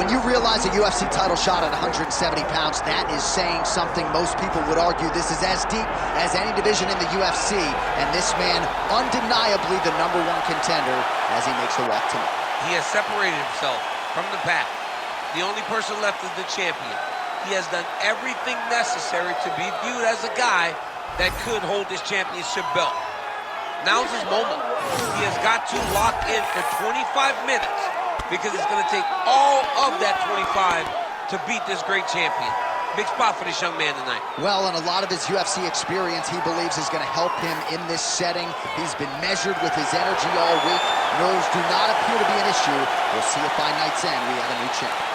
when you realize a UFC title shot at 170 pounds, that is saying something. Most people would argue this is as deep as any division in the UFC, and this man, undeniably the #1 contender as he makes the walk tonight. He has separated himself from the pack. The only person left is the champion. He has done everything necessary to be viewed as a guy that could hold this championship belt. Now's his moment. He has got to lock in for 25 minutes because it's going to take all of that 25 to beat this great champion. Big spot for this young man tonight. Well, and a lot of his UFC experience, he believes, is going to help him in this setting. He's been measured with his energy all week. Nerves do not appear to be an issue. We'll see if by night's end we have a new champion.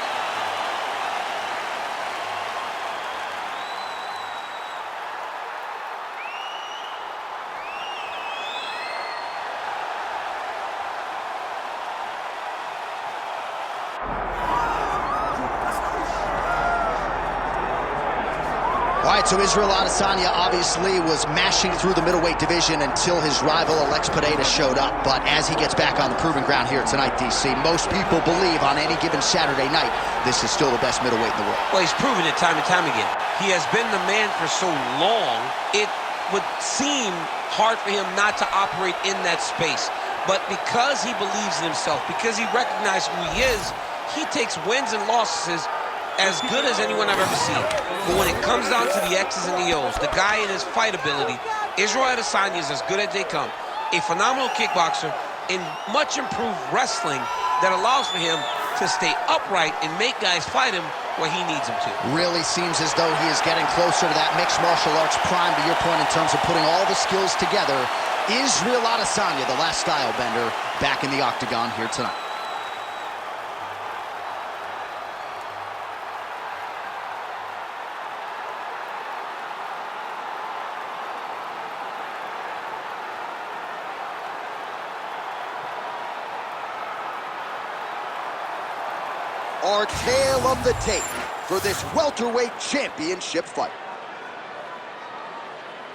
All right, so Israel Adesanya obviously was mashing through the middleweight division until his rival Alex Pereira showed up. But as he gets back on the proving ground here tonight, DC, most people believe on any given Saturday night, this is still the best middleweight in the world. Well, he's proven it time and time again. He has been the man for so long, it would seem hard for him not to operate in that space. But because he believes in himself, because he recognizes who he is, he takes wins and losses as good as anyone I've ever seen. But when it comes down to the X's and the O's, the guy in his fight ability, Israel Adesanya is as good as they come. A phenomenal kickboxer in much improved wrestling that allows for him to stay upright and make guys fight him where he needs them to. Really seems as though he is getting closer to that mixed martial arts prime, to your point, in terms of putting all the skills together. Israel Adesanya, the last style bender, back in the octagon here tonight. Our tale of the tape for this welterweight championship fight.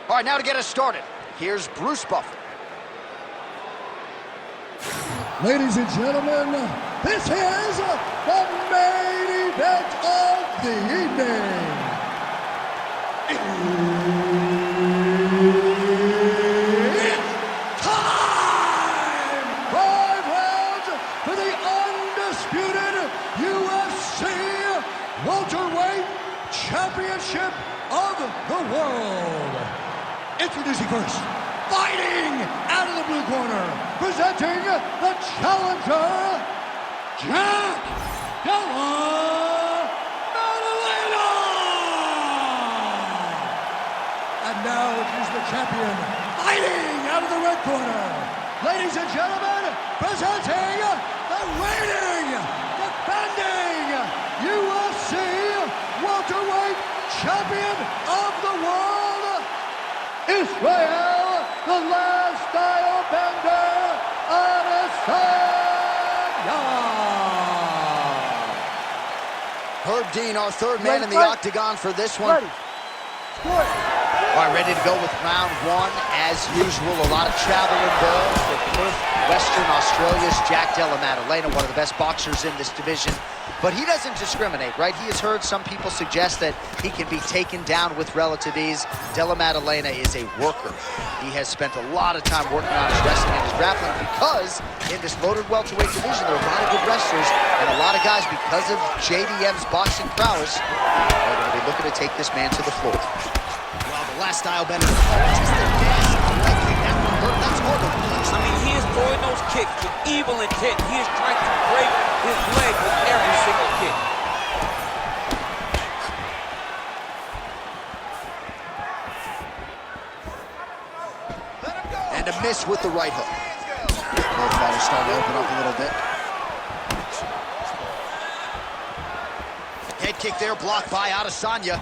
All right, now to get us started, here's Bruce Buffer. Ladies and gentlemen, this is the main event of the evening. It's time! 5 rounds for the undisputed UFC welterweight championship of the world. Introducing first, fighting out of the blue corner, presenting the challenger, Jack Della Maddalena. And now here's the champion, fighting out of the red corner. Ladies and gentlemen, presenting the reigning, defending UFC welterweight champion of the world, Israel, the last style bender, Adesanya. Herb Dean, our third man in the octagon for this one. All right, ready to go with round one. As usual, a lot of travel involved for Perth, Western Australia's Jack Della Maddalena, one of the best boxers in this division. But he doesn't discriminate, right? He has heard some people suggest that he can be taken down with relative ease. Della Maddalena is a worker. He has spent a lot of time working on his wrestling and his grappling because in this loaded welterweight division, there are a lot of good wrestlers and a lot of guys, because of JDM's boxing prowess, are going to be looking to take this man to the floor. Well, the last style bender, just a gas leg kick. That one hurt. That's hard to punch. I mean, he is throwing those kicks with evil intent. He is trying to break his leg with every single kick. And a miss with the right hook. Both fighters starting to open up a little bit. Head kick there, blocked by Adesanya.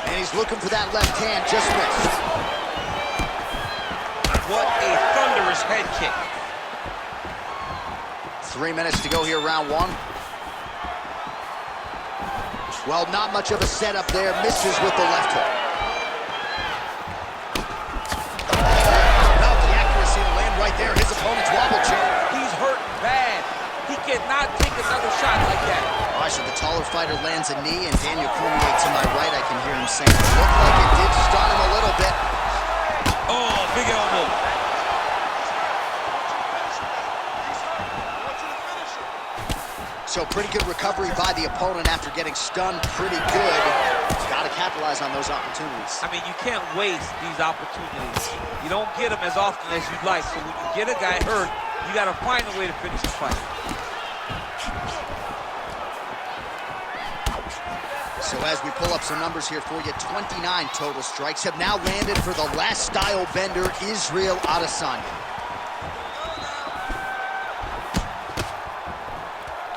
And he's looking for that left hand, just missed. What a thunderous head kick. 3 minutes to go here, round one. Well, not much of a setup there. Misses with the left hook. Well, the accuracy to land right there. His opponent's wobble chair. He's hurt bad. cannot take another shot like that. All right, so the taller fighter lands a knee, and Daniel Cormier to my right, I can hear him saying, it looked like it did stun him a little bit. Oh, big elbow. So pretty good recovery by the opponent after getting stunned pretty good. Got to capitalize on those opportunities. I mean, you can't waste these opportunities. You don't get them as often as you'd like. So when you get a guy hurt, you got to find a way to finish the fight. So as we pull up some numbers here for you, 29 total strikes have now landed for the last style bender, Israel Adesanya.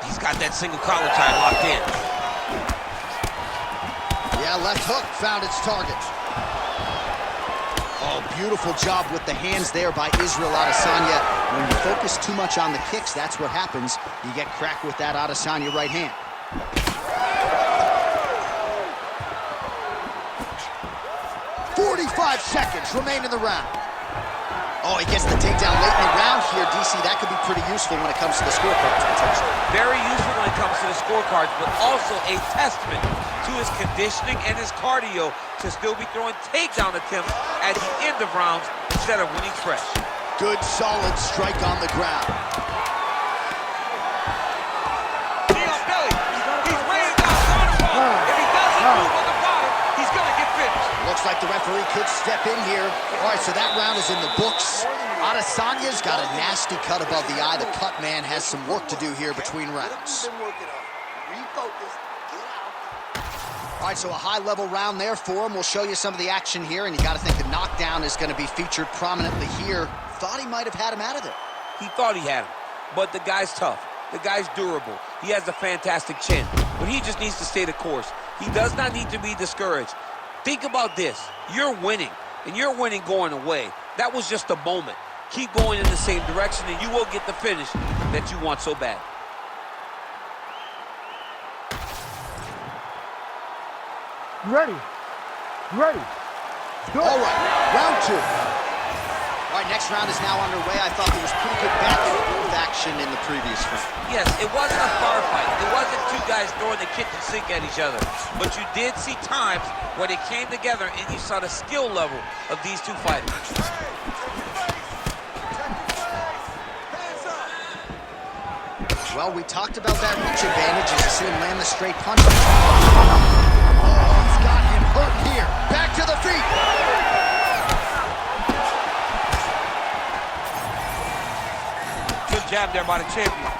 He's got that single collar tie locked in. Yeah, left hook found its target. Oh, beautiful job with the hands there by Israel Adesanya. When you focus too much on the kicks, that's what happens. You get cracked with that Adesanya right hand. "45 seconds remain in the round." Oh, he gets the takedown late in the round here. DC, that could be pretty useful when it comes to the scorecards, potentially. Very useful when it comes to the scorecards, but also a testament to his conditioning and his cardio to still be throwing takedown attempts at the end of rounds instead of winning fresh. Good, solid strike on the ground. Knee on belly. He's weighing down on the bottom. If he doesn't move on the bottom, he's going to get finished. Looks like the referee could step in here. All right, so that round is in the books. Adesanya's got a nasty cut above the eye. The cut man has some work to do here between rounds. All right, so a high-level round there for him. We'll show you some of the action here, and you got to think the knockdown is going to be featured prominently here. Thought he might have had him out of there. He thought he had him, but the guy's tough. The guy's durable. He has a fantastic chin, but he just needs to stay the course. He does not need to be discouraged. Think about this. You're winning, and you're winning going away. That was just a moment. Keep going in the same direction, and you will get the finish that you want so bad. Ready. Ready. Go. All right, round two. All right, next round is now underway. I thought there was pretty good back and forth action in the previous round. Yes, it wasn't a firefight. It wasn't two guys throwing the kitchen sink at each other. But you did see times where they came together and you saw the skill level of these two fighters. Well, we talked about that reach advantage as you see him land the straight punches. Oh, he's got him hurt here. Back to the feet. Good jab there by the champion.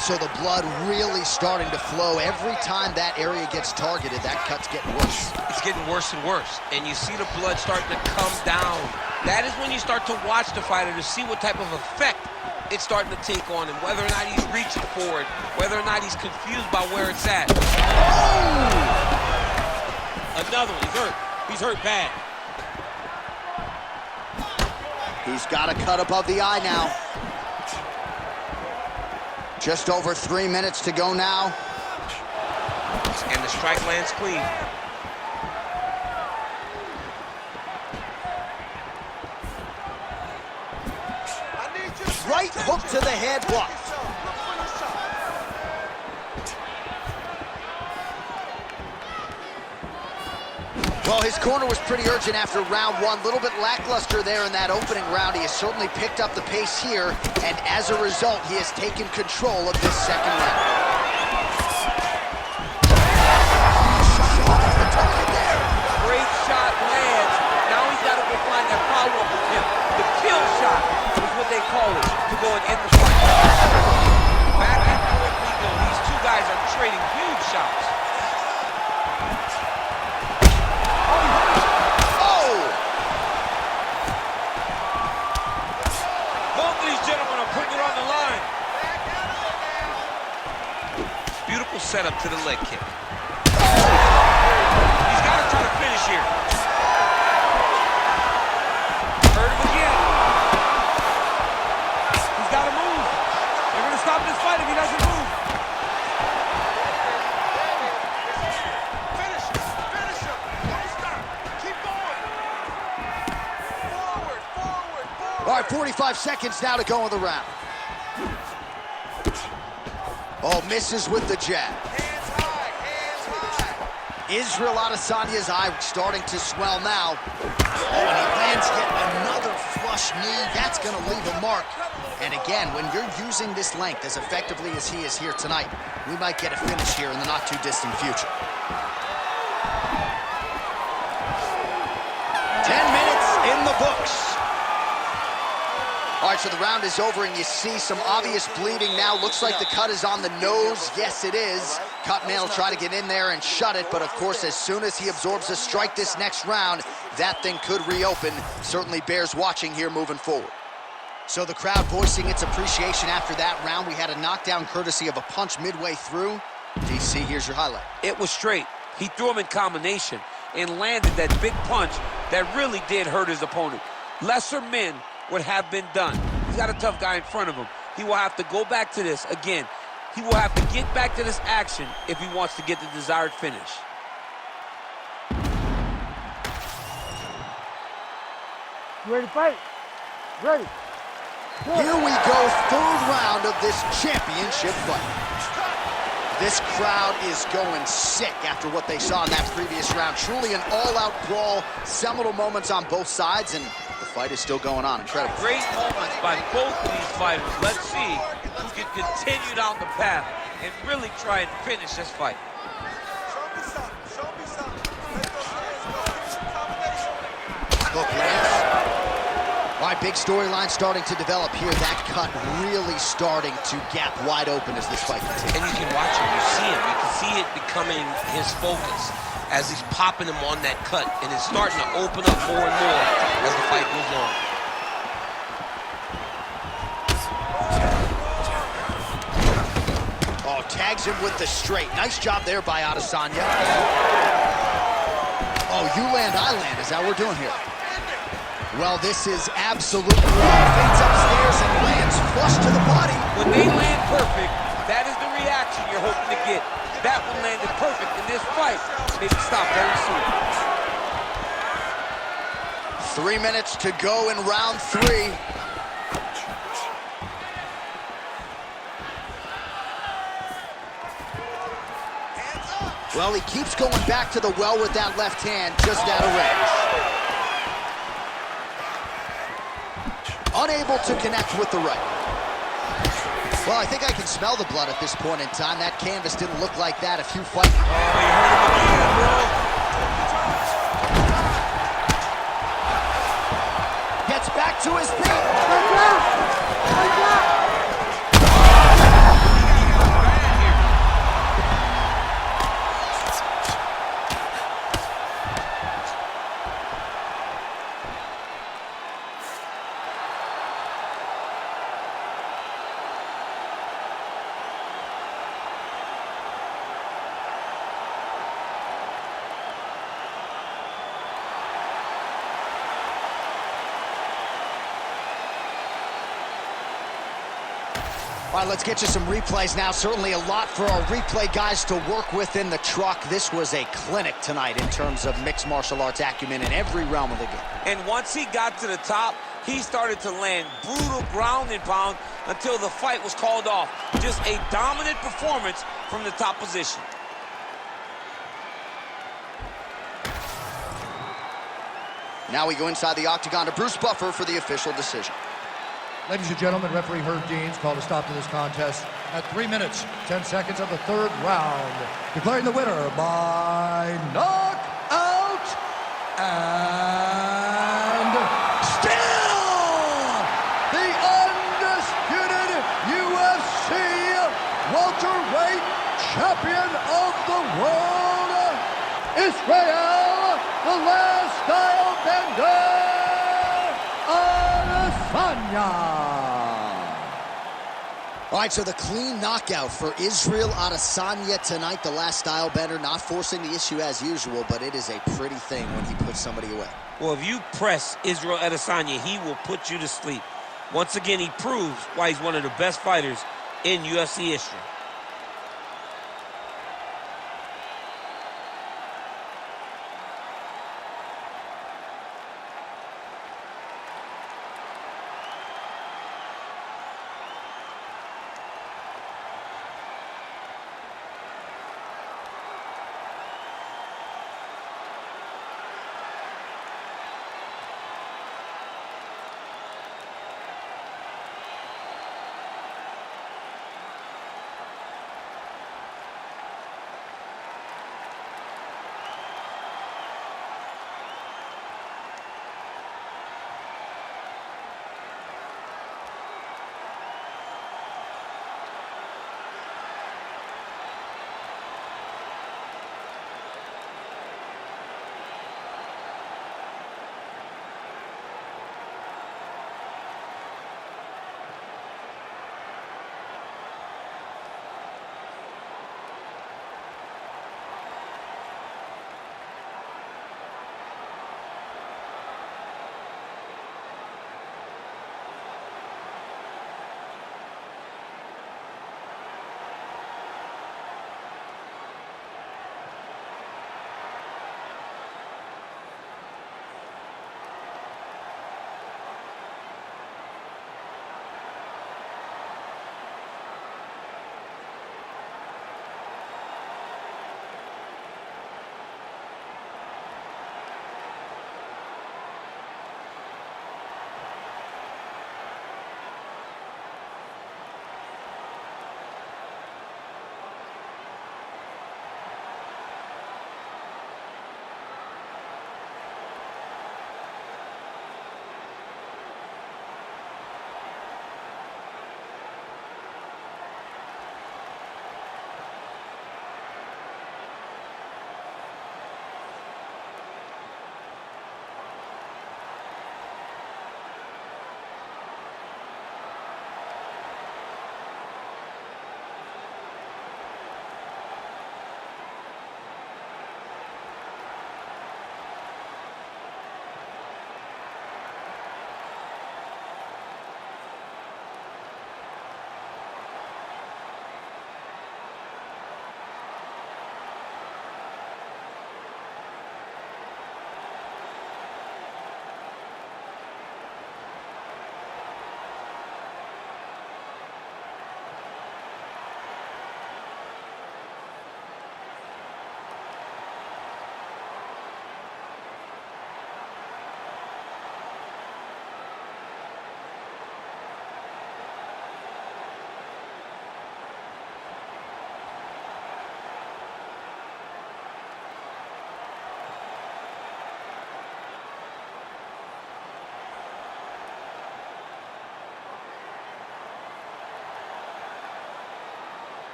So the blood really starting to flow. Every time that area gets targeted, that cut's getting worse. It's getting worse and worse. And you see the blood starting to come down. That is when you start to watch the fighter to see what type of effect it's starting to take on him, whether or not he's reaching for it, whether or not he's confused by where it's at. Oh! Another one. He's hurt. He's hurt bad. He's got a cut above the eye now. Just over 3 minutes to go now. And the strike lands clean. Right hook to the head, blocked. Well, his corner was pretty urgent after round one. A little bit lackluster there in that opening round. He has certainly picked up the pace here, and as a result, he has taken control of this second round. Great shot lands. Now he's got to go find that follow-up attempt. The kill shot is what they call it, to go and end the fight. Back and forth we go. These two guys are trading huge shots. Oh! Both of these gentlemen are putting it on the line. Beautiful setup to the leg kick. He's got to try to finish here. Hurt him again. He's got to move. They're going to stop this fight if he doesn't move. Finish him. Finish him. Don't stop. Keep going. Forward, forward, forward. All right, 45 seconds now to go in the round. Oh, misses with the jab. Hands high, hands high. Israel Adesanya's eye starting to swell now. Oh, and he lands yet another flush knee. That's going to leave a mark. And again, when you're using this length as effectively as he is here tonight, we might get a finish here in the not-too-distant future. 10 minutes in the books. All right, so the round is over, and you see some obvious bleeding now. Looks like the cut is on the nose. Yes, it is. Cutman will try to get in there and shut it, but of course, as soon as he absorbs a strike this next round, that thing could reopen. Certainly bears watching here moving forward. So the crowd voicing its appreciation after that round. We had a knockdown courtesy of a punch midway through. DC, here's your highlight. It was straight. He threw him in combination and landed that big punch that really did hurt his opponent. Lesser men would have been done. He's got a tough guy in front of him. He will have to go back to this again. He will have to get back to this action if he wants to get the desired finish. You ready to fight? Ready. Here we go, third round of this championship fight. This crowd is going sick after what they saw in that previous round. Truly an all-out brawl, seminal moments on both sides, and the fight is still going on. Incredible. Great moments by both of these fighters. Let's see who can continue down the path and really try and finish this fight. Show me something, show me something. Let those hands go. Give me some combination. Hook lands. All right, big storyline starting to develop here. That cut really starting to gap wide open as this fight continues. And you can watch him, you see him. You can see it becoming his focus as he's popping him on that cut, and it's starting to open up more and more as the fight goes on. Oh, tags him with the straight. Nice job there by Adesanya. Oh, you land, I land. Is that what we're doing here? Well, this is absolutely wrong. Fades upstairs and lands flush to the body. When they land perfect, that is the reaction you're hoping to get. That one landed perfect in this fight. Maybe stop very soon. 3 minutes to go in round 3. Well, he keeps going back to the well with that left hand, just out of range. Unable to connect with the right. Well, I think I can smell the blood at this point in time. That canvas didn't look like that a few fights. Oh, you hurt him again, bro. Gets back to his feet. All right, let's get you some replays now. Certainly a lot for our replay guys to work with in the truck. This was a clinic tonight in terms of mixed martial arts acumen in every realm of the game. And once he got to the top, he started to land brutal ground and pound until the fight was called off. Just a dominant performance from the top position. Now we go inside the octagon to Bruce Buffer for the official decision. Ladies and gentlemen, referee Herb Dean's called a stop to this contest at 3 minutes, 10 seconds of the third round, declaring the winner by knockout and still the undisputed UFC welterweight champion of the world, Israel, the last style bender, Adesanya. All right, so the clean knockout for Israel Adesanya tonight. The last style bender, not forcing the issue as usual, but it is a pretty thing when he puts somebody away. Well, if you press Israel Adesanya, he will put you to sleep. Once again, he proves why he's one of the best fighters in UFC history.